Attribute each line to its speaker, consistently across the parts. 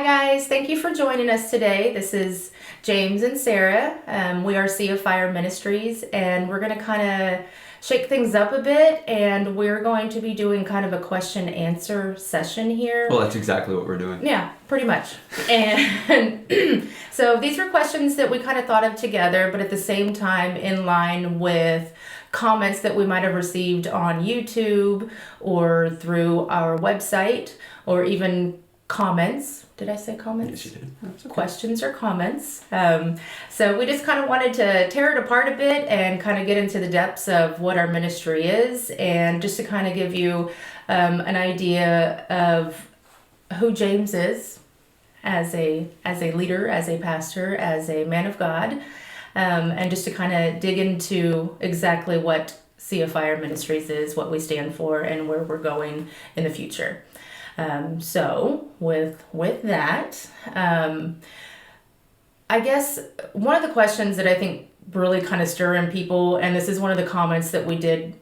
Speaker 1: guys, thank you for joining us today. This is James and Sarah. We are Sea of Fire Ministries, and we're going to kind of shake things up a bit, and we're going to be doing kind of a question answer session here.
Speaker 2: Well, that's exactly what we're doing.
Speaker 1: Yeah, pretty much. And so these were questions that we kind of thought of together, but at the same time in line with comments that we might have received on YouTube or through our website, or even comments. Did I say comments?
Speaker 2: Yes, you did. That's okay.
Speaker 1: Questions or comments. So we just kind of wanted to tear it apart a bit and kind of get into the depths of what our ministry is, and just to kind of give you an idea of who James is as a leader, as a pastor, as a man of God, and just to kind of dig into exactly what Sea of Fire Ministries is, what we stand for, and where we're going in the future. So with that, I guess one of the questions that I think really kind of stir in people, and this is one of the comments that we did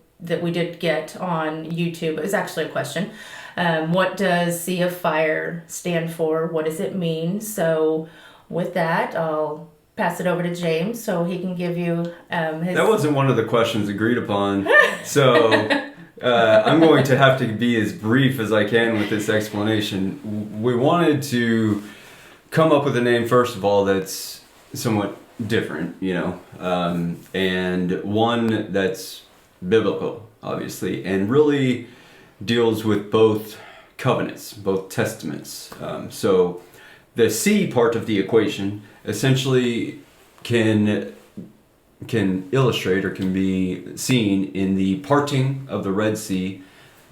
Speaker 1: get on YouTube. It was actually a question. What does Sea of Fire stand for? What does it mean? So with that, I'll pass it over to James so he can give you his...
Speaker 2: That wasn't one of the questions agreed upon, so... I'm going to have to be as brief as I can with this explanation. We wanted to come up with a name, first of all, that's somewhat different, and one that's biblical, obviously, and really deals with both covenants, both testaments. So the C part of the equation essentially can illustrate or can be seen in the parting of the Red Sea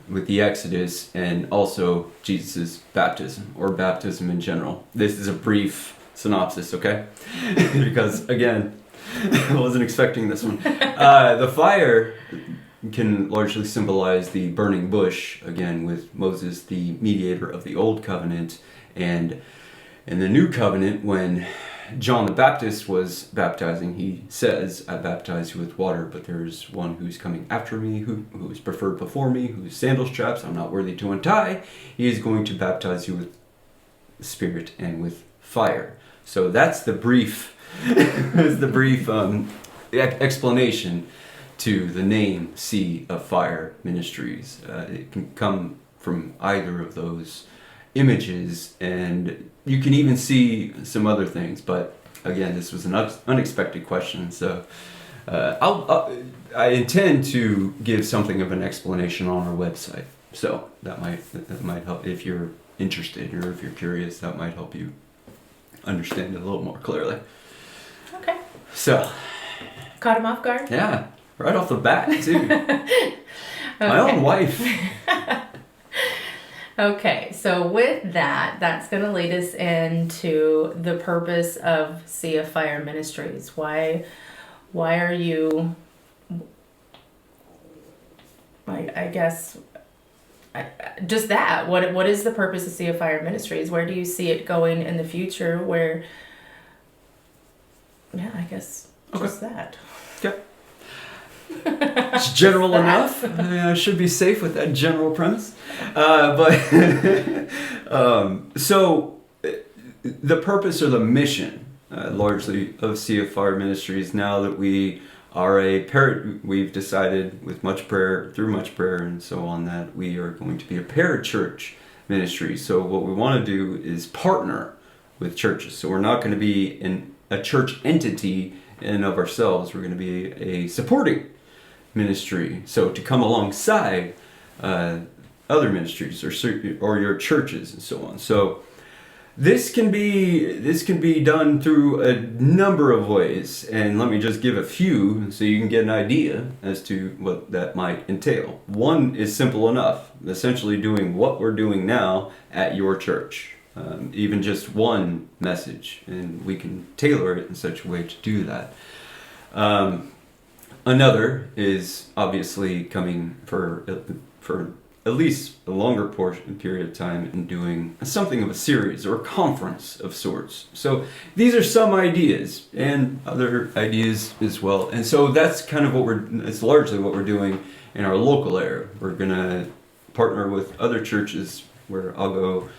Speaker 2: with the Exodus, and also Jesus' baptism, or baptism in general. This is a brief synopsis, okay? Because, again, I wasn't expecting this one. The fire can largely symbolize the burning bush, again, with Moses, the mediator of the Old Covenant, and in the New Covenant, when John the Baptist was baptizing, he says, I baptize you with water, but there's one who's coming after me, who is preferred before me, whose sandal straps I'm not worthy to untie. He is going to baptize you with spirit and with fire. So that's the brief, explanation to the name Sea of Fire Ministries. It can come from either of those images, and you can even see some other things, but again, this was an unexpected question, so I intend to give something of an explanation on our website, so that might help if you're interested, or if you're curious. That might help you understand it a little more clearly.
Speaker 1: Okay.
Speaker 2: So
Speaker 1: caught him off guard?
Speaker 2: Yeah, right off the bat too. Okay. My own wife.
Speaker 1: Okay, so with that, that's going to lead us into the purpose of Sea of Fire Ministries. Why are you, I guess, just that. What is the purpose of Sea of Fire Ministries? Where do you see it going in the future? I guess just that.
Speaker 2: Okay. It's general enough. I should be safe with that general premise. So the purpose or the mission, largely, of Sea of Fire Ministries, now that we are we've decided with through much prayer and so on, that we are going to be a parachurch ministry. So what we want to do is partner with churches. So we're not going to be a church entity in and of ourselves. We're going to be a supporting ministry, so to come alongside other ministries or your churches and so on. So this can be done through a number of ways, and let me just give a few so you can get an idea as to what that might entail. One is simple enough, essentially doing what we're doing now at your church, even just one message, and we can tailor it in such a way to do that. Another is obviously coming for at least a longer period of time and doing something of a series or a conference of sorts. So these are some ideas and other ideas as well. And so that's kind of it's largely what we're doing in our local area. We're going to partner with other churches where I'll go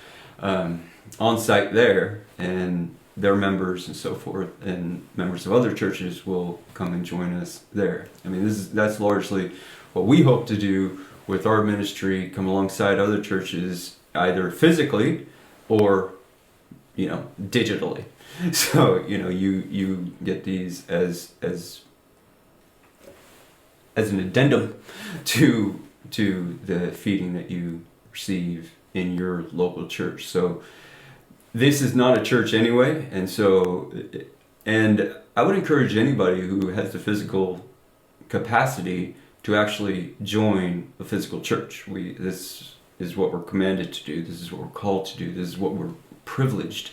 Speaker 2: on site there, and their members and so forth, and members of other churches will come and join us there. I mean, that's largely what we hope to do with our ministry, come alongside other churches, either physically or, digitally. So, you get these as an addendum to the feeding that you receive in your local church. So this is not a church anyway, and I would encourage anybody who has the physical capacity to actually join a physical church. This is what we're commanded to do. This is what we're called to do. This is what we're privileged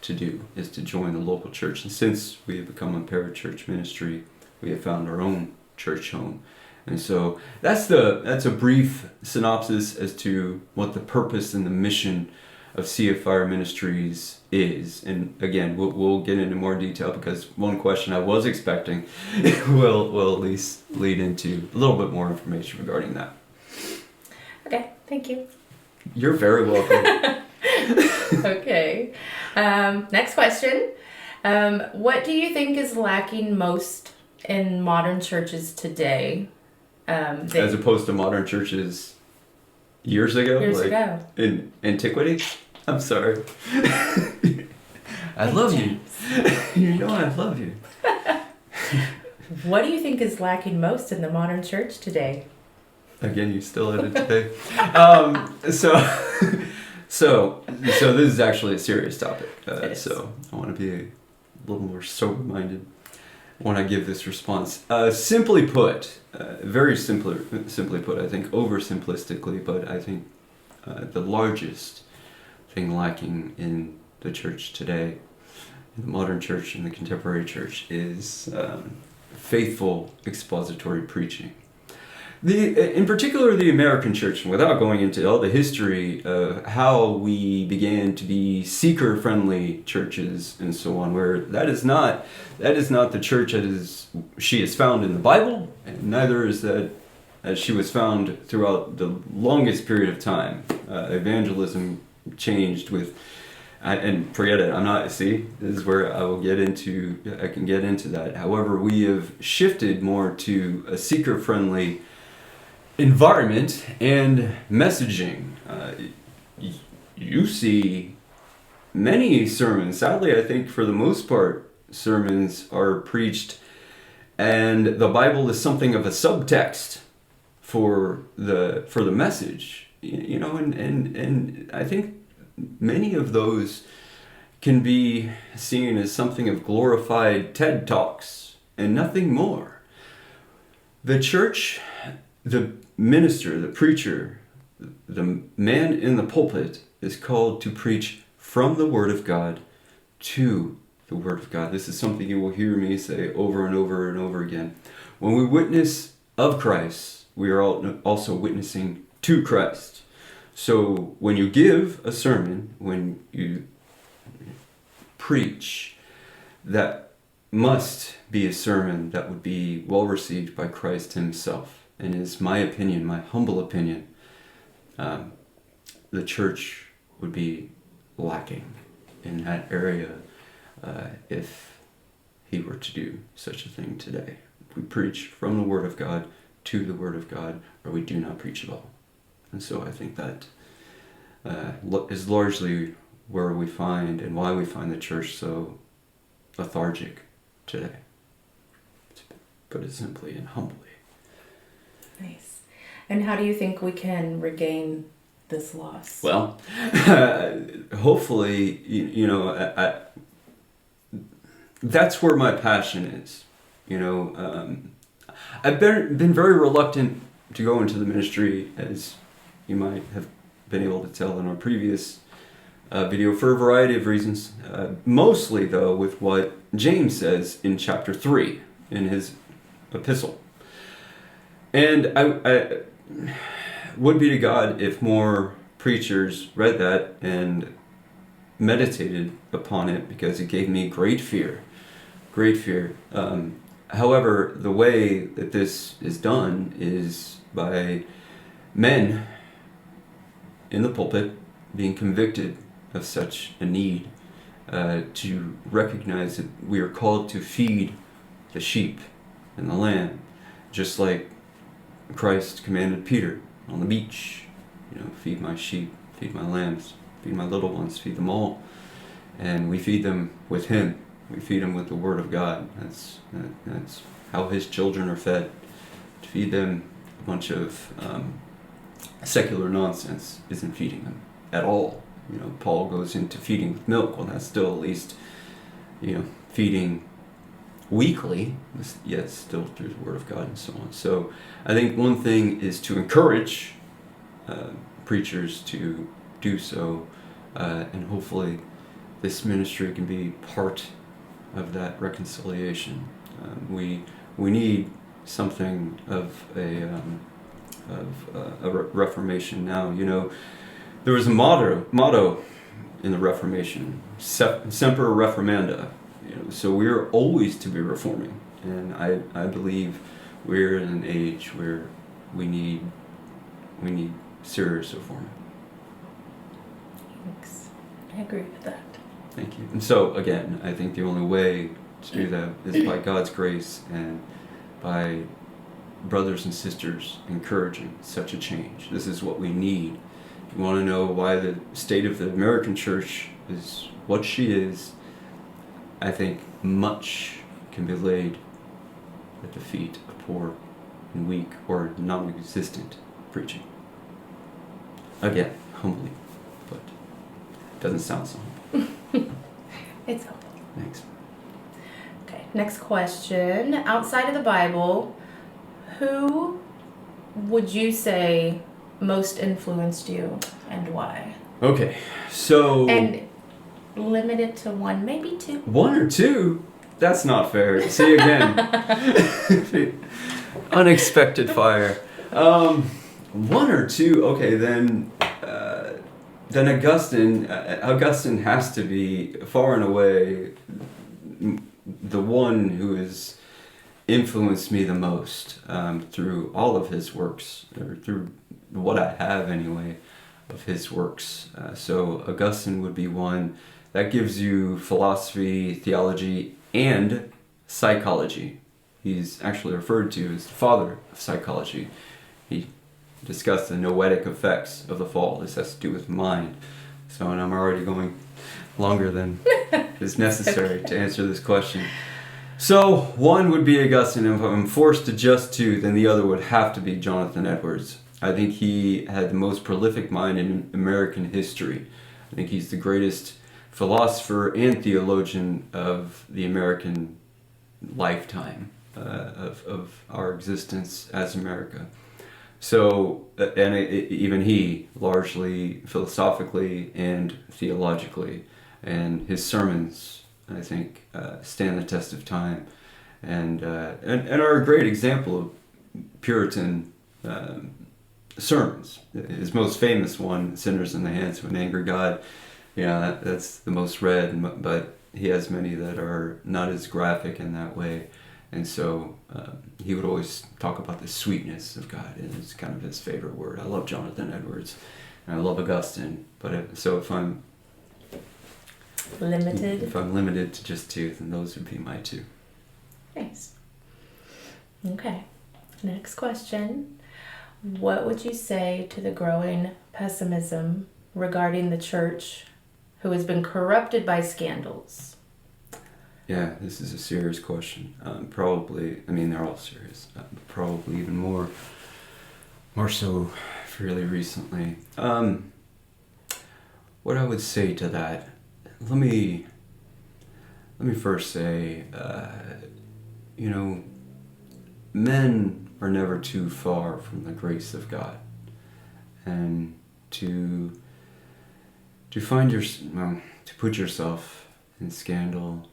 Speaker 2: to do, is to join the local church. And since we have become a parachurch ministry, we have found our own church home. And so that's a brief synopsis as to what the purpose and the mission of CFR Ministries is. And again, we'll get into more detail, because one question I was expecting will at least lead into a little bit more information regarding that.
Speaker 1: Okay, thank you.
Speaker 2: You're very welcome.
Speaker 1: Okay. Next question. What do you think is lacking most in modern churches today?
Speaker 2: As opposed to modern churches years ago?
Speaker 1: Years ago.
Speaker 2: In antiquity? I'm sorry. I love you. You know I love you.
Speaker 1: What do you think is lacking most in the modern church today?
Speaker 2: Again, you still at it today. So this is actually a serious topic. So I want to be a little more sober-minded when I give this response. Simply put, very simply put, I think oversimplistically, but I think the largest thing lacking in the church today, in the modern church and the contemporary church, is faithful expository preaching. In particular, the American church, and without going into all the history of how we began to be seeker-friendly churches and so on, where that is not the church she is found in the Bible, and neither is that as she was found throughout the longest period of time. Evangelism changed with, and forget it, this is where I can get into that. However, we have shifted more to a seeker-friendly environment and messaging. You see many sermons, sadly I think for the most part, sermons are preached and the Bible is something of a subtext for the message, and I think many of those can be seen as something of glorified TED Talks and nothing more. The church, the minister, the preacher, the man in the pulpit is called to preach from the Word of God to the Word of God. This is something you will hear me say over and over and over again. When we witness of Christ, we are also witnessing to Christ. So when you give a sermon, when you preach, that must be a sermon that would be well received by Christ himself. And is my opinion, my humble opinion, the church would be lacking in that area if he were to do such a thing today. We preach from the Word of God to the Word of God, or we do not preach at all. And so I think that is largely where we find and why we find the church so lethargic today, to put it simply and humbly.
Speaker 1: Nice. And how do you think we can regain this loss?
Speaker 2: Well, hopefully, that's where my passion is. I've been very reluctant to go into the ministry, as you might have been able to tell in our previous video, for a variety of reasons. Mostly, though, with what James says in chapter 3 in his epistle. And I would be to God if more preachers read that and meditated upon it, because it gave me great fear. Great fear. However, the way that this is done is by men in the pulpit being convicted of such a need, to recognize that we are called to feed the sheep and the lamb, just like Christ commanded Peter on the beach, feed my sheep, feed my lambs, feed my little ones, feed them all. And we feed them with Him. We feed them with the Word of God. That's how His children are fed. To feed them a bunch of secular nonsense isn't feeding them at all. Paul goes into feeding with milk. Well, that's still at least, feeding weekly, yet still through the Word of God and so on. So I think one thing is to encourage preachers to do so, and hopefully this ministry can be part of that reconciliation. We need something of a reformation now. There was a motto in the Reformation, semper reformanda. So we're always to be reforming, and I believe we're in an age where we need serious reform.
Speaker 1: Thanks. I agree with that.
Speaker 2: Thank you. And so again, I think the only way to do that is by God's grace and by brothers and sisters encouraging such a change. This is what we need. If you want to know why the state of the American church is what she is, I think much can be laid at the feet of poor and weak or non-existent preaching. Again, humbly, but it doesn't sound so humble.
Speaker 1: It's humble.
Speaker 2: Thanks.
Speaker 1: Okay, next question. Outside of the Bible, who would you say most influenced you and why?
Speaker 2: Okay, so...
Speaker 1: And limit it to one, maybe two.
Speaker 2: One or two? That's not fair. See again. Unexpected fire. One or two. Okay, then Augustine. Augustine has to be far and away the one who has influenced me the most through all of his works, or through what I have anyway of his works. So Augustine would be one. That gives you philosophy, theology, and psychology. He's actually referred to as the father of psychology. He discussed the noetic effects of the fall. This has to do with mind. So, and I'm already going longer than is necessary to answer this question. So, one would be Augustine. If I'm forced to just two, then the other would have to be Jonathan Edwards. I think he had the most prolific mind in American history. I think he's the greatest philosopher and theologian of the American lifetime, of our existence as America. So, and even he, largely philosophically and theologically, and his sermons, I think, stand the test of time, and are a great example of Puritan sermons. His most famous one, "Sinners in the Hands of an Angry God," that's the most read, but he has many that are not as graphic in that way. And so he would always talk about the sweetness of God, and it's kind of his favorite word. I love Jonathan Edwards, and I love Augustine, but so if I'm limited to just two, then those would be my two.
Speaker 1: Nice. Okay, next question. What would you say to the growing pessimism regarding the church who has been corrupted by scandals?
Speaker 2: Yeah, this is a serious question. They're all serious. Probably even more so fairly recently. What I would say to that, let me first say, men are never too far from the grace of God, and to put yourself in scandal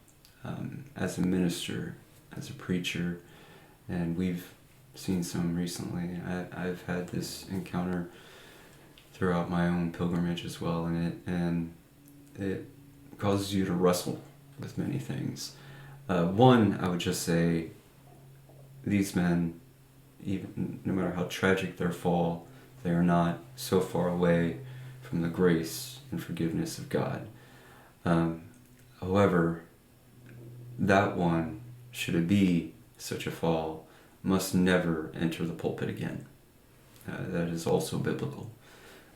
Speaker 2: as a minister, as a preacher, and we've seen some recently. I've had this encounter throughout my own pilgrimage as well, and it causes you to wrestle with many things. One, I would just say, these men, even no matter how tragic their fall, they are not so far away from the grace and forgiveness of God. However, that one, should it be such a fall, must never enter the pulpit again. That is also biblical.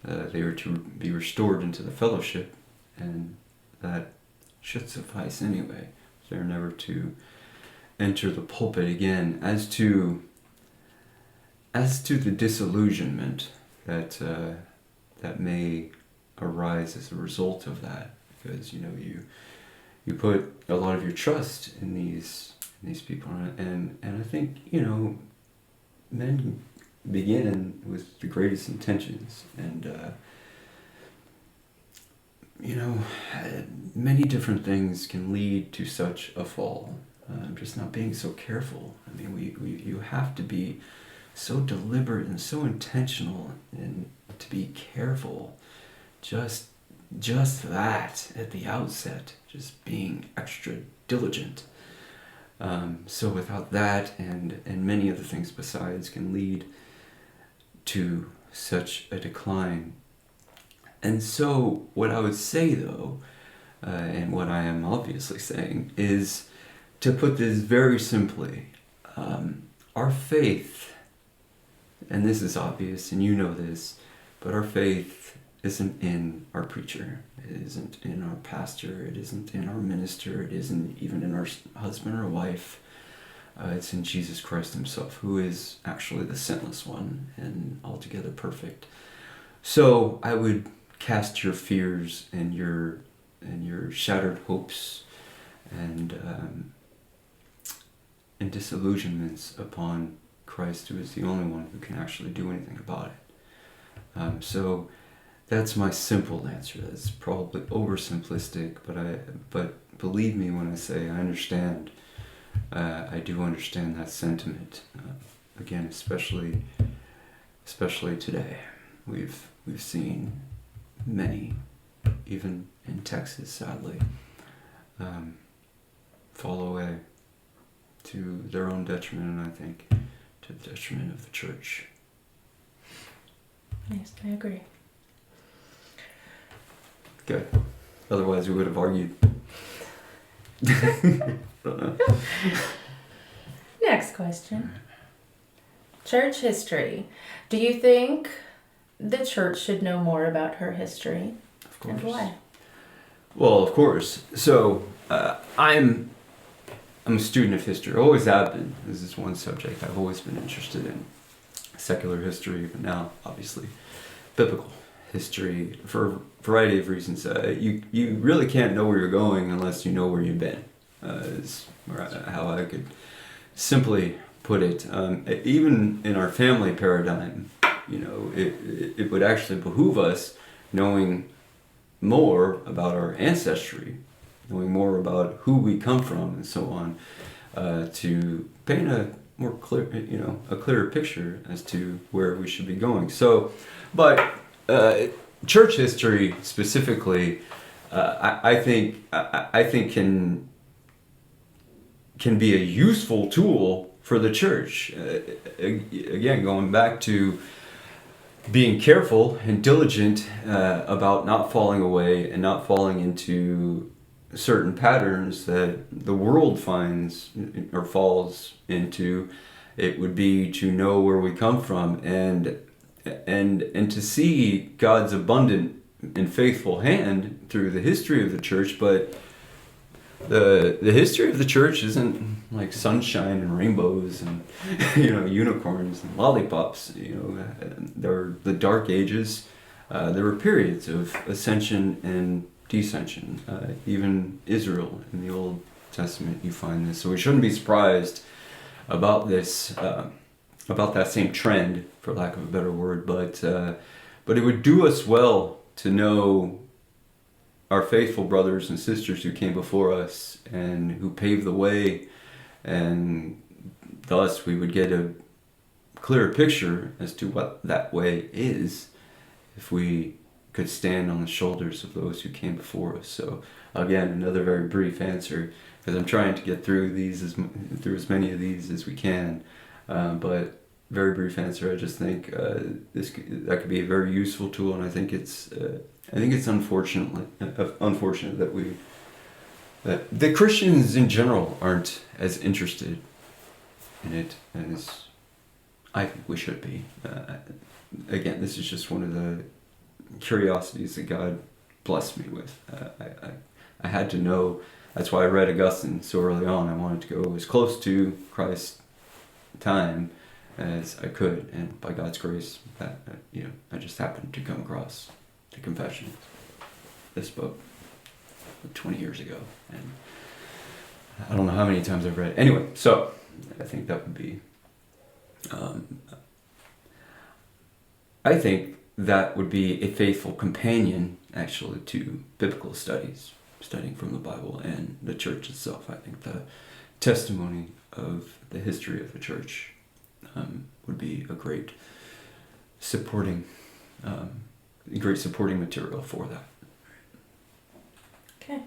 Speaker 2: They are to be restored into the fellowship, and that should suffice anyway. They're never to enter the pulpit again. As to the disillusionment that may arise as a result of that, because you put a lot of your trust in these people, and I think men begin with the greatest intentions, and many different things can lead to such a fall. Just not being so careful. I mean, you have to be so deliberate and so intentional, and to be careful. Just that at the outset, just being extra diligent. So without that, and many other things besides, can lead to such a decline. And so what I would say, though, and what I am obviously saying, is to put this very simply, our faith, and this is obvious, and you know this, but our faith isn't in our preacher, it isn't in our pastor, it isn't in our minister, it isn't even in our husband or wife. It's in Jesus Christ himself, who is actually the sinless one and altogether perfect. So I would cast your fears and your shattered hopes and disillusionments upon Christ, who is the only one who can actually do anything about it. So that's my simple answer. That's probably oversimplistic, but believe me when I say I understand. I do understand that sentiment. Again, especially today, we've seen many, even in Texas, sadly, fall away to their own detriment, and I think to the detriment of the church.
Speaker 1: Yes, I agree.
Speaker 2: Good. Otherwise, we would have argued. Don't know.
Speaker 1: Next question. Church history. Do you think the church should know more about her history?
Speaker 2: Of course.
Speaker 1: And why?
Speaker 2: Well, of course. So, I'm a student of history. I always have been. This is one subject I've always been interested in. Secular history, but now, obviously, biblical history, for a variety of reasons. You really can't know where you're going unless you know where you've been. Is how I could simply put it. Even in our family paradigm, it would actually behoove us knowing more about our ancestry, knowing more about who we come from, and so on, to paint a more clear, a clearer picture as to where we should be going. So, but church history specifically, I think can be a useful tool for the church. Again, going back to being careful and diligent about not falling away and not falling into certain patterns that the world finds or falls into. It would be to know where we come from and to see God's abundant and faithful hand through the history of the church. But the history of the church isn't like sunshine and rainbows and unicorns and lollipops. There were the dark ages. There were periods of ascension and descension. Even Israel in the Old Testament, you find this. So we shouldn't be surprised about this, about that same trend, for lack of a better word. But it would do us well to know our faithful brothers and sisters who came before us and who paved the way, and thus we would get a clearer picture as to what that way is if we could stand on the shoulders of those who came before us. So again, another very brief answer, because I'm trying to get through as many of these as we can. But very brief answer. I just think that could be a very useful tool, and I think it's unfortunate that the Christians in general aren't as interested in it as I think we should be. Again, this is just one of the curiosities that God blessed me with. I had to know. That's why I read Augustine so early on. I wanted to go as close to Christ's time as I could, and by God's grace, I just happened to come across the Confessions, this book, 20 years ago, and I don't know how many times I've read it. Anyway, so I think that would be, I think that would be a faithful companion, actually, to biblical studies, studying from the Bible and the church itself. I think the testimony of the history of the church would be a great supporting material for that.
Speaker 1: Okay.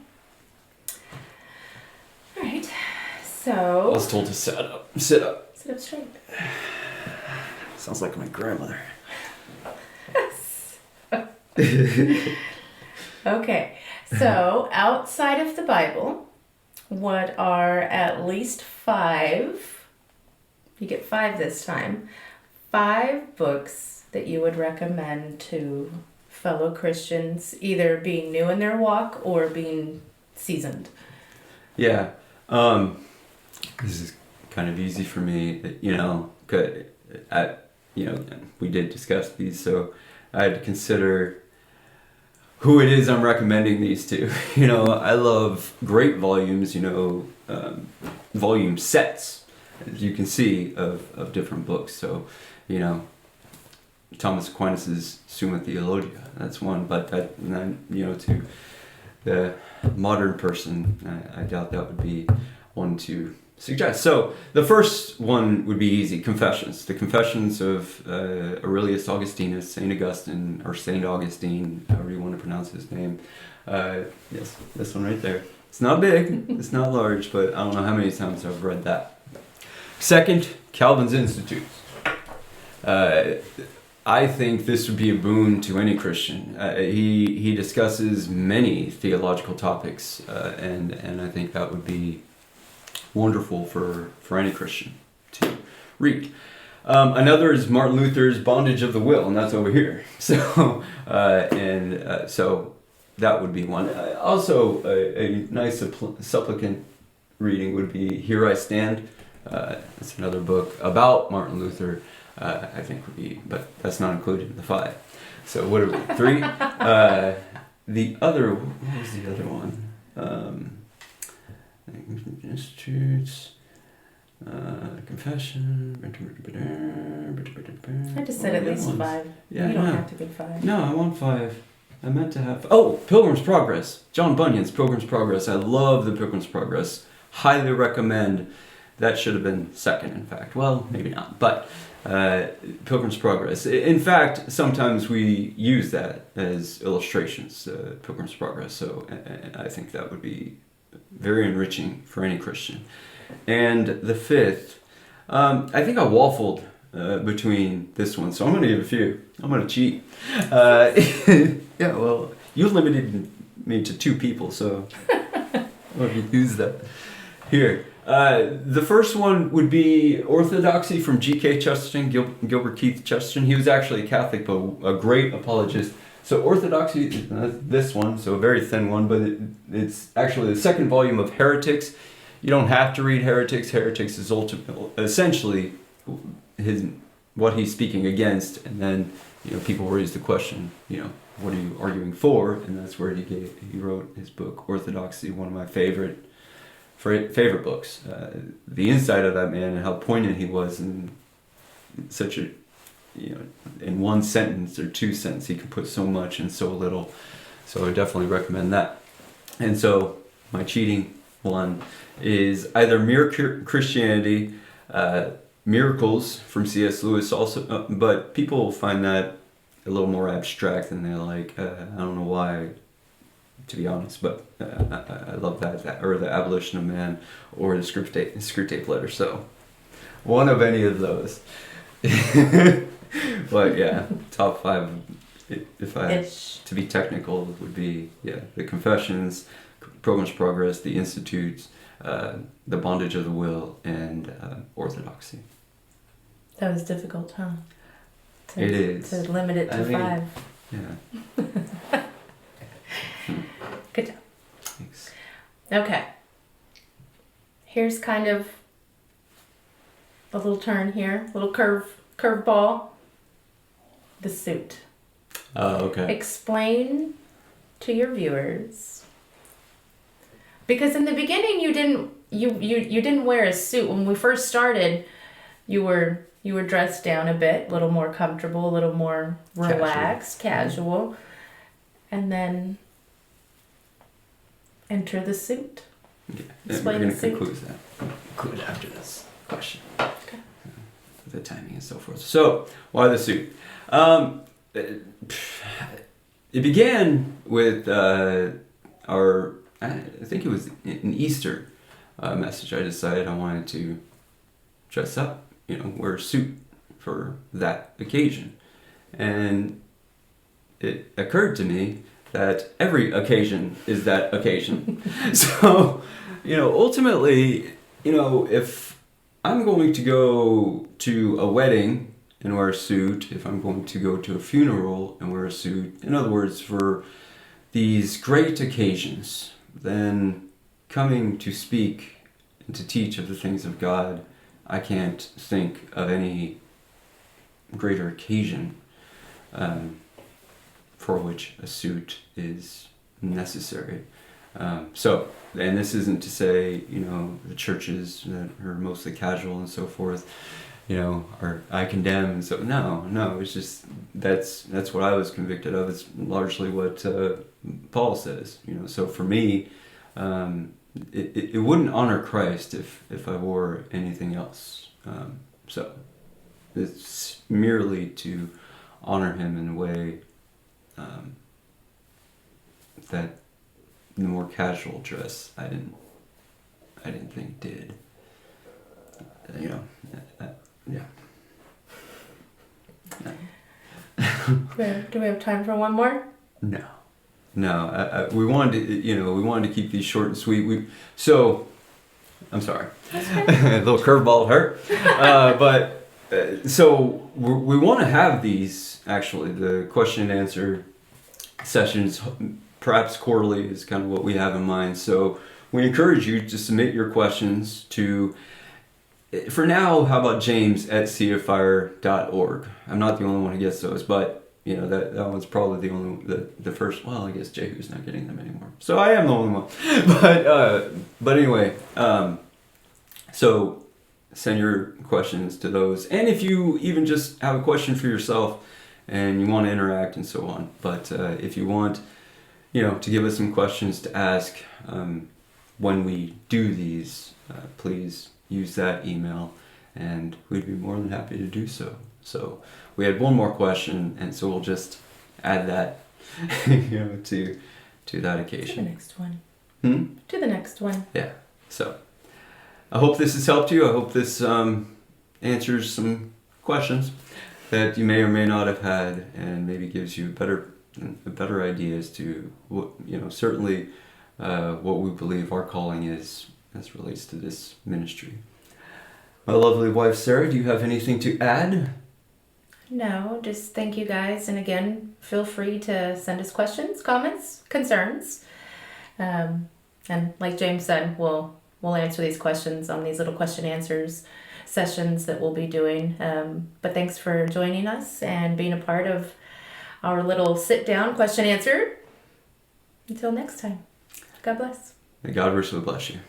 Speaker 1: All right. So.
Speaker 2: I was told to sit up. Sit up.
Speaker 1: Sit up straight.
Speaker 2: Sounds like my grandmother.
Speaker 1: Okay. So, outside of the Bible, what are at least 5, you get 5 this time, 5 books that you would recommend to fellow Christians, either being new in their walk or being seasoned?
Speaker 2: Yeah. This is kind of easy for me, we did discuss these, so I had to consider who it is I'm recommending these to. I love great volumes, volume sets, as you can see, of different books. So, Thomas Aquinas' Summa Theologia, that's one, but to the modern person, I doubt that would be one to suggest. So the first one would be easy, Confessions. The Confessions of Aurelius Augustinus, St. Augustine, or St. Augustine, however you want to pronounce his name. Yes, this one right there. It's not big, it's not large, but I don't know how many times I've read that. Second, Calvin's Institutes. I think this would be a boon to any Christian. He discusses many theological topics, and I think that would be wonderful for any Christian to read. Another is Martin Luther's Bondage of the Will, and that's over here. So so that would be one. Also, a nice supplicant reading would be Here I Stand. It's another book about Martin Luther. I think would be, but that's not included in the 5. So what are we? 3. What was the other one? Institutes, Confession.
Speaker 1: I just said at least 5.
Speaker 2: Yeah,
Speaker 1: you don't have to be 5.
Speaker 2: No, I want 5. I meant to have. Oh, Pilgrim's Progress. John Bunyan's Pilgrim's Progress. I love the Pilgrim's Progress. Highly recommend. That should have been second, in fact. Well, maybe not, but Pilgrim's Progress. In fact, sometimes we use that as illustrations, Pilgrim's Progress. So I think that would be very enriching for any Christian. And the 5th, I think I waffled between this one, so I'm going to give a few. I'm going to cheat. Yeah, well, you limited me to 2 people, so I'll use that. Here. The first one would be Orthodoxy from G.K. Chesterton, Gilbert Keith Chesterton. He was actually a Catholic, but a great apologist. So Orthodoxy, this one, so a very thin one, but it's actually the second volume of Heretics. You don't have to read Heretics. Heretics is essentially what he's speaking against, and then people raise the question, what are you arguing for? And that's where he wrote his book Orthodoxy, one of my favorite books. The insight of that man and how poignant he was, and such a in one sentence or 2 sentences, he can put so much in so little. So I definitely recommend that. And so my cheating one is either Mere Christianity, Miracles from C.S. Lewis also, but people find that a little more abstract than they like. I don't know why, to be honest, but I love that, or The Abolition of Man, or the Screwtape Letter. So one of any of those. But yeah, top 5, if I had
Speaker 1: Ish.
Speaker 2: to be technical, would be the Confessions, Pilgrim's Progress, the Institutes, the Bondage of the Will, and Orthodoxy.
Speaker 1: That was difficult, huh?
Speaker 2: It is.
Speaker 1: To limit it to 5.
Speaker 2: Yeah.
Speaker 1: Good job.
Speaker 2: Thanks.
Speaker 1: Okay. Here's kind of a little turn here, little curveball. The suit.
Speaker 2: Oh, okay.
Speaker 1: Explain to your viewers, because in the beginning you didn't wear a suit. When we first started, you were dressed down a bit, a little more comfortable, a little more relaxed, casual, and then enter the suit.
Speaker 2: Yeah.
Speaker 1: Explain
Speaker 2: We're
Speaker 1: the
Speaker 2: going to
Speaker 1: suit.
Speaker 2: conclude after this question.
Speaker 1: Okay.
Speaker 2: The timing and so forth. So, why the suit? It began with I think it was an Easter message. I decided I wanted to dress up, wear a suit for that occasion. And it occurred to me that every occasion is that occasion. So, ultimately, if I'm going to go to a wedding and wear a suit, if I'm going to go to a funeral and wear a suit, in other words, for these great occasions, then coming to speak and to teach of the things of God, I can't think of any greater occasion for which a suit is necessary. And this isn't to say, the churches that are mostly casual and so forth, I condemn. And so no, it's just that's what I was convicted of. It's largely what Paul says. So for me, it wouldn't honor Christ if I wore anything else. So it's merely to honor him in a way that the more casual dress I didn't think did. Yeah.
Speaker 1: Do we have time for one more?
Speaker 2: No. We wanted to keep these short and sweet. I'm sorry, a little curveball hurt. So we want to have these, actually, the question and answer sessions, perhaps quarterly is kind of what we have in mind. So we encourage you to submit your questions to, for now, how about james@seaoffire.org. I'm not the only one who gets those, but that one's probably the first. Well, I guess Jehu's not getting them anymore, so I am the only one. But anyway, so send your questions to those, and if you even just have a question for yourself and you want to interact and so on. But if you want, to give us some questions to ask when we do these, please use that email, and we'd be more than happy to do so. So we had one more question, and so we'll just add that, to that occasion.
Speaker 1: To the next one.
Speaker 2: To
Speaker 1: the next one.
Speaker 2: Yeah. So I hope this has helped you. I hope this answers some questions that you may or may not have had, and maybe gives you a better idea as to what, certainly what we believe our calling is as relates to this ministry. My lovely wife Sarah, do you have anything to add?
Speaker 1: No, just thank you guys, and again, feel free to send us questions, comments, concerns, and like James said, we'll answer these questions on these little question answers sessions that we'll be doing. But thanks for joining us and being a part of our little sit down question answer. Until next time, God bless.
Speaker 2: May God richly bless you.